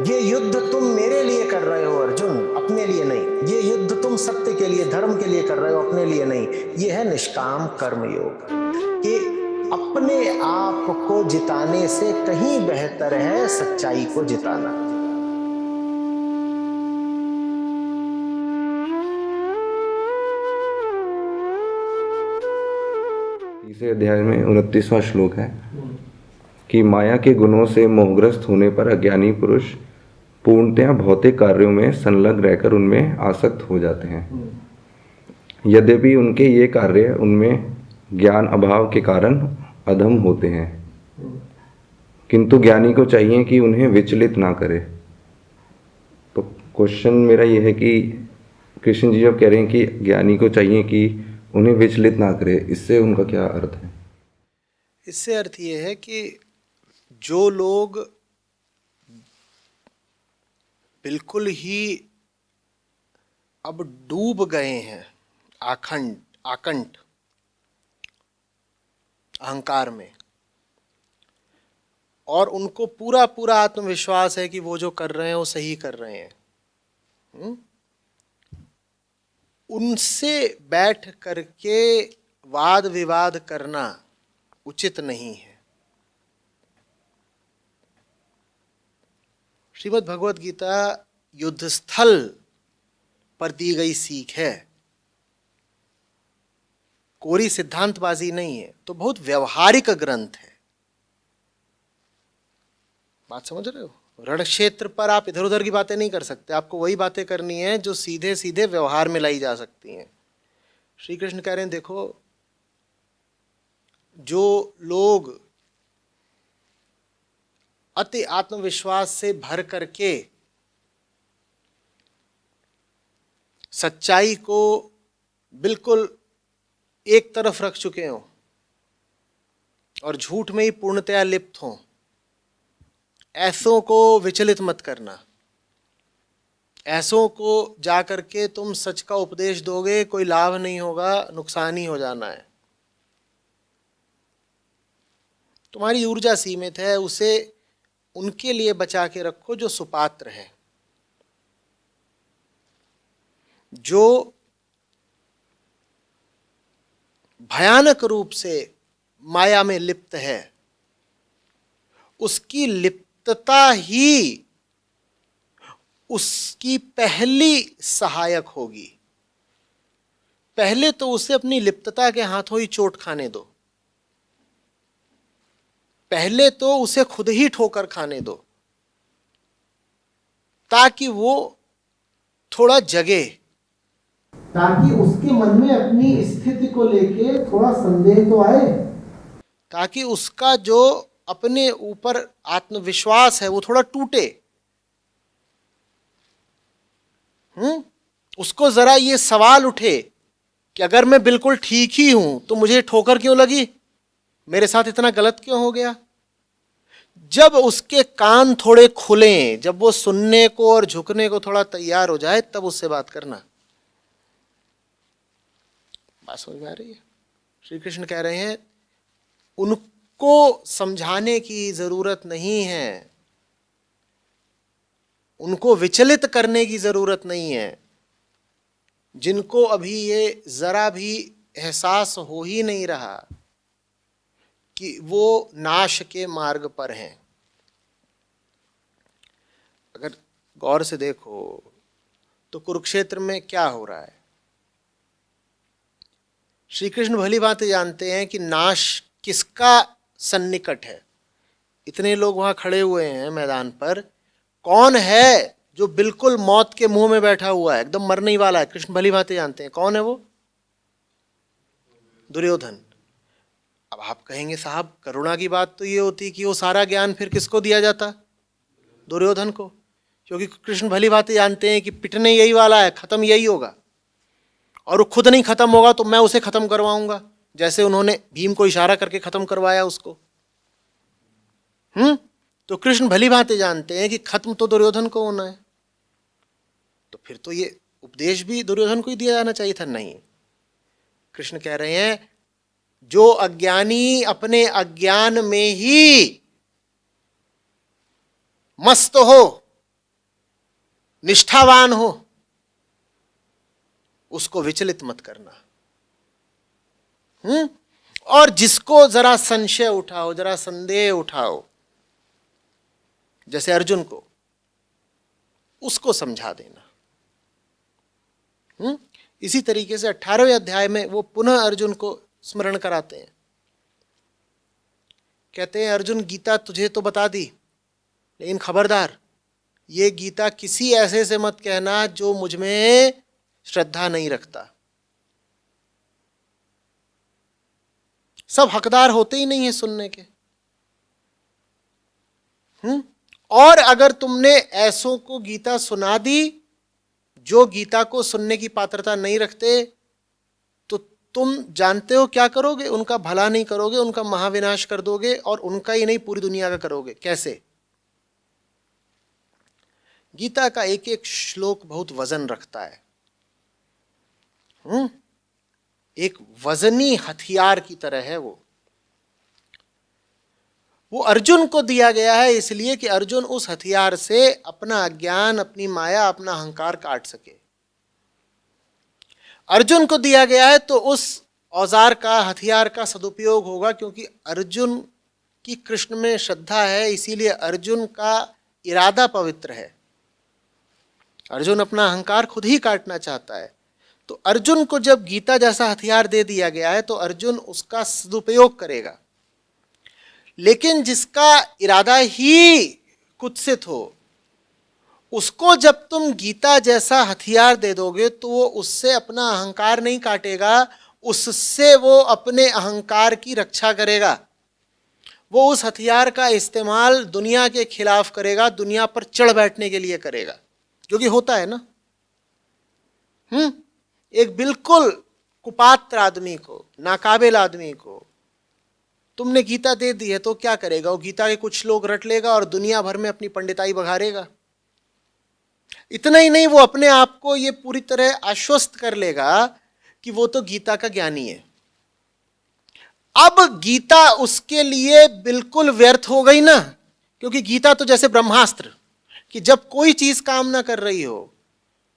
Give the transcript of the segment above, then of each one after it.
ये युद्ध तुम मेरे लिए कर रहे हो अर्जुन, अपने लिए नहीं। ये युद्ध तुम सत्य के लिए, धर्म के लिए कर रहे हो, अपने लिए नहीं। ये है निष्काम कर्म योग, कि अपने आप को जिताने से कहीं बेहतर है सच्चाई को जिताना। तीसरे अध्याय में 29वां श्लोक है कि माया के गुणों से मोहग्रस्त होने पर अज्ञानी पुरुष पूर्णतया भौतिक कार्यों में संलग्न रहकर उनमें आसक्त हो जाते हैं। यद्यपि उनके ये कार्य उनमें ज्ञान अभाव के कारण अधम होते हैं, किंतु ज्ञानी को चाहिए कि उन्हें विचलित ना करे। तो क्वेश्चन मेरा ये है कि कृष्ण जी जब कह रहे हैं कि ज्ञानी को चाहिए कि उन्हें विचलित ना करे, इससे उनका क्या अर्थ है? इससे अर्थ ये है कि जो लोग बिल्कुल ही अब डूब गए हैं आकंठ अहंकार में, और उनको पूरा पूरा आत्मविश्वास है कि वो जो कर रहे हैं वो सही कर रहे हैं, उनसे बैठ करके वाद विवाद करना उचित नहीं है। श्रीमद् भगवत गीता युद्ध स्थल पर दी गई सीख है, कोरी सिद्धांतबाजी नहीं है। तो बहुत व्यवहारिक ग्रंथ है। बात समझ रहे हो? रण क्षेत्र पर आप इधर उधर की बातें नहीं कर सकते, आपको वही बातें करनी है जो सीधे सीधे व्यवहार में लाई जा सकती हैं। श्री कृष्ण कह रहे हैं, देखो, जो लोग अति आत्मविश्वास से भर करके सच्चाई को बिल्कुल एक तरफ रख चुके हों और झूठ में ही पूर्णतया लिप्त हों, ऐसों को विचलित मत करना। ऐसों को जाकर के तुम सच का उपदेश दोगे, कोई लाभ नहीं होगा, नुकसान ही हो जाना है। तुम्हारी ऊर्जा सीमित है, उसे उनके लिए बचा के रखो जो सुपात्र है, जो भयानक रूप से माया में लिप्त है। उसकी लिप्तता ही उसकी पहली सहायक होगी। पहले तो उसे अपनी लिप्तता के हाथों ही चोट खाने दो, पहले तो उसे खुद ही ठोकर खाने दो, ताकि वो थोड़ा जगे, ताकि उसके मन में अपनी स्थिति को लेके थोड़ा संदेह तो आए, ताकि उसका जो अपने ऊपर आत्मविश्वास है वो थोड़ा टूटे। उसको जरा ये सवाल उठे कि अगर मैं बिल्कुल ठीक ही हूं तो मुझे ठोकर क्यों लगी, मेरे साथ इतना गलत क्यों हो गया। जब उसके कान थोड़े खुलें, जब वो सुनने को और झुकने को थोड़ा तैयार हो जाए, तब उससे बात करना। बात समझ में आ रही है? श्री कृष्ण कह रहे हैं, उनको समझाने की जरूरत नहीं है, उनको विचलित करने की जरूरत नहीं है। जिनको अभी ये जरा भी एहसास हो ही नहीं रहा कि वो नाश के मार्ग पर हैं। अगर गौर से देखो तो कुरुक्षेत्र में क्या हो रहा है, श्री कृष्ण भली बात जानते हैं कि नाश किसका सन्निकट है। इतने लोग वहां खड़े हुए हैं मैदान पर, कौन है जो बिल्कुल मौत के मुंह में बैठा हुआ है, एकदम मरने ही वाला है। कृष्ण भली बातें जानते हैं कौन है वो, दुर्योधन। अब आप कहेंगे साहब करुणा की बात तो ये होती कि वो सारा ज्ञान फिर किसको दिया जाता, दुर्योधन को, क्योंकि कृष्ण भली बातें जानते हैं कि पिटने यही वाला है, खत्म यही होगा, और वो खुद नहीं खत्म होगा तो मैं उसे खत्म करवाऊंगा, जैसे उन्होंने भीम को इशारा करके खत्म करवाया उसको। तो कृष्ण भली बातें जानते हैं कि खत्म तो दुर्योधन को होना है, तो फिर तो ये उपदेश भी दुर्योधन को ही दिया जाना चाहिए था। नहीं, कृष्ण कह रहे हैं जो अज्ञानी अपने अज्ञान में ही मस्त हो, निष्ठावान हो, उसको विचलित मत करना। और जिसको जरा संशय उठाओ, जरा संदेह उठाओ, जैसे अर्जुन को, उसको समझा देना। इसी तरीके से 18वें अध्याय में वो पुनः अर्जुन को स्मरण कराते हैं। कहते हैं, अर्जुन गीता तुझे तो बता दी, लेकिन खबरदार ये गीता किसी ऐसे से मत कहना जो मुझ में श्रद्धा नहीं रखता। सब हकदार होते ही नहीं है सुनने के। और अगर तुमने ऐसों को गीता सुना दी जो गीता को सुनने की पात्रता नहीं रखते, तो तुम जानते हो क्या करोगे? उनका भला नहीं करोगे, उनका महाविनाश कर दोगे, और उनका ही नहीं पूरी दुनिया का करोगे। कैसे? गीता का एक एक श्लोक बहुत वजन रखता है। एक वजनी हथियार की तरह है वो अर्जुन को दिया गया है इसलिए कि अर्जुन उस हथियार से अपना अज्ञान, अपनी माया, अपना अहंकार काट सके। अर्जुन को दिया गया है तो उस औजार का, हथियार का सदुपयोग होगा, क्योंकि अर्जुन की कृष्ण में श्रद्धा है, इसीलिए अर्जुन का इरादा पवित्र है। अर्जुन अपना अहंकार खुद ही काटना चाहता है, तो अर्जुन को जब गीता जैसा हथियार दे दिया गया है तो अर्जुन उसका सदुपयोग करेगा। लेकिन जिसका इरादा ही कुत्सित हो, उसको जब तुम गीता जैसा हथियार दे दोगे तो वो उससे अपना अहंकार नहीं काटेगा, उससे वो अपने अहंकार की रक्षा करेगा। वो उस हथियार का इस्तेमाल दुनिया के खिलाफ करेगा, दुनिया पर चढ़ बैठने के लिए करेगा, जो कि होता है ना। एक बिल्कुल कुपात्र आदमी को, नाकाबिल आदमी को तुमने गीता दे दी है तो क्या करेगा? वो गीता के कुछ श्लोक रट लेगा और दुनिया भर में अपनी पंडिताई बघारेगा। इतना ही नहीं, वो अपने आप को ये पूरी तरह आश्वस्त कर लेगा कि वो तो गीता का ज्ञानी है। अब गीता उसके लिए बिल्कुल व्यर्थ हो गई ना, क्योंकि गीता तो जैसे ब्रह्मास्त्र, कि जब कोई चीज काम ना कर रही हो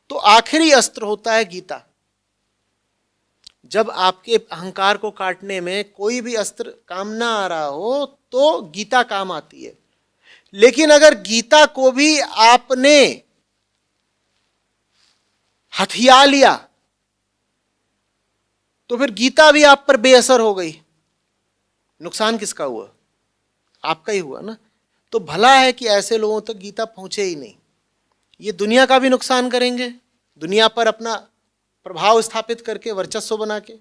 तो आखिरी अस्त्र होता है गीता। जब आपके अहंकार को काटने में कोई भी अस्त्र काम ना आ रहा हो तो गीता काम आती है। लेकिन अगर गीता को भी आपने हथिया लिया तो फिर गीता भी आप पर बेअसर हो गई। नुकसान किसका हुआ? आपका ही हुआ ना। तो भला है कि ऐसे लोगों तक गीता पहुंचे ही नहीं। ये दुनिया का भी नुकसान करेंगे, दुनिया पर अपना प्रभाव स्थापित करके, वर्चस्व बना के,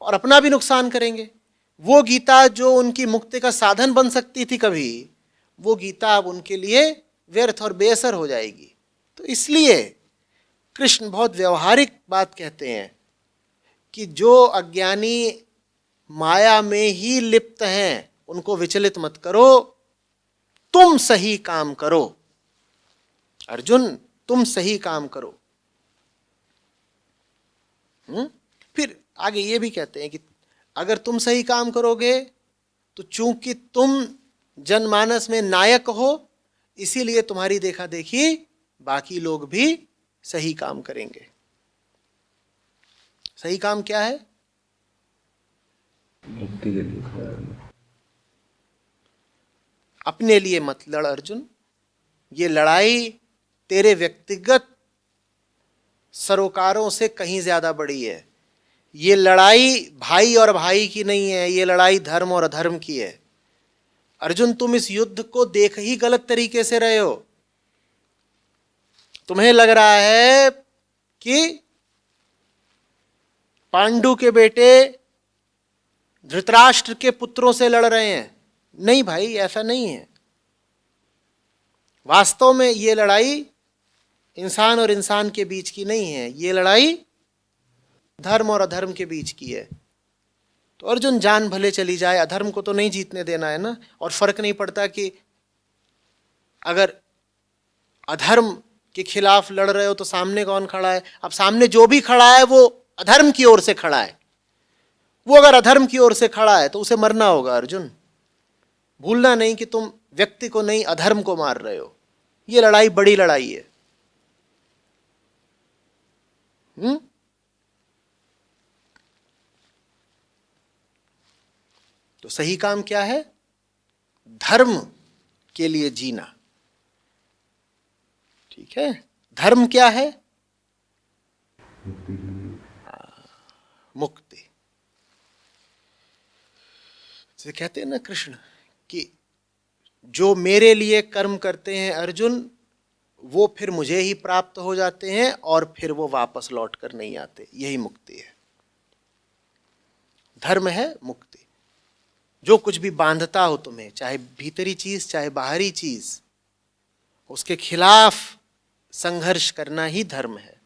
और अपना भी नुकसान करेंगे। वो गीता जो उनकी मुक्ति का साधन बन सकती थी कभी, वो गीता अब उनके लिए व्यर्थ और बेअसर हो जाएगी। तो इसलिए कृष्ण बहुत व्यवहारिक बात कहते हैं कि जो अज्ञानी माया में ही लिप्त हैं उनको विचलित मत करो, तुम सही काम करो। अर्जुन, तुम सही काम करो। फिर आगे ये भी कहते हैं कि अगर तुम सही काम करोगे तो चूंकि तुम जनमानस में नायक हो, इसीलिए तुम्हारी देखा देखी बाकी लोग भी सही काम करेंगे। सही काम क्या है? मुक्ति के लिए। अपने लिए मत लड़ अर्जुन। ये लड़ाई तेरे व्यक्तिगत सरोकारों से कहीं ज्यादा बड़ी है। ये लड़ाई भाई और भाई की नहीं है, ये लड़ाई धर्म और अधर्म की है। अर्जुन, तुम इस युद्ध को देख ही गलत तरीके से रहे हो। तुम्हें लग रहा है कि पांडु के बेटे धृतराष्ट्र के पुत्रों से लड़ रहे हैं। नहीं भाई, ऐसा नहीं है। वास्तव में ये लड़ाई इंसान और इंसान के बीच की नहीं है, ये लड़ाई धर्म और अधर्म के बीच की है। तो अर्जुन, जान भले चली जाए, अधर्म को तो नहीं जीतने देना है ना। और फर्क नहीं पड़ता कि अगर अधर्म के खिलाफ लड़ रहे हो तो सामने कौन खड़ा है। अब सामने जो भी खड़ा है वो अधर्म की ओर से खड़ा है। वो अगर अधर्म की ओर से खड़ा है तो उसे मरना होगा। अर्जुन, भूलना नहीं कि तुम व्यक्ति को नहीं, अधर्म को मार रहे हो। ये लड़ाई बड़ी लड़ाई है। तो सही काम क्या है? धर्म के लिए जीना। ठीक है, धर्म क्या है? मुक्ति। जैसे कहते हैं ना कृष्ण कि जो मेरे लिए कर्म करते हैं अर्जुन, वो फिर मुझे ही प्राप्त हो जाते हैं और फिर वो वापस लौट कर नहीं आते। यही मुक्ति है, धर्म है मुक्ति। जो कुछ भी बांधता हो तुम्हें, चाहे भीतरी चीज चाहे बाहरी चीज, उसके खिलाफ संघर्ष करना ही धर्म है।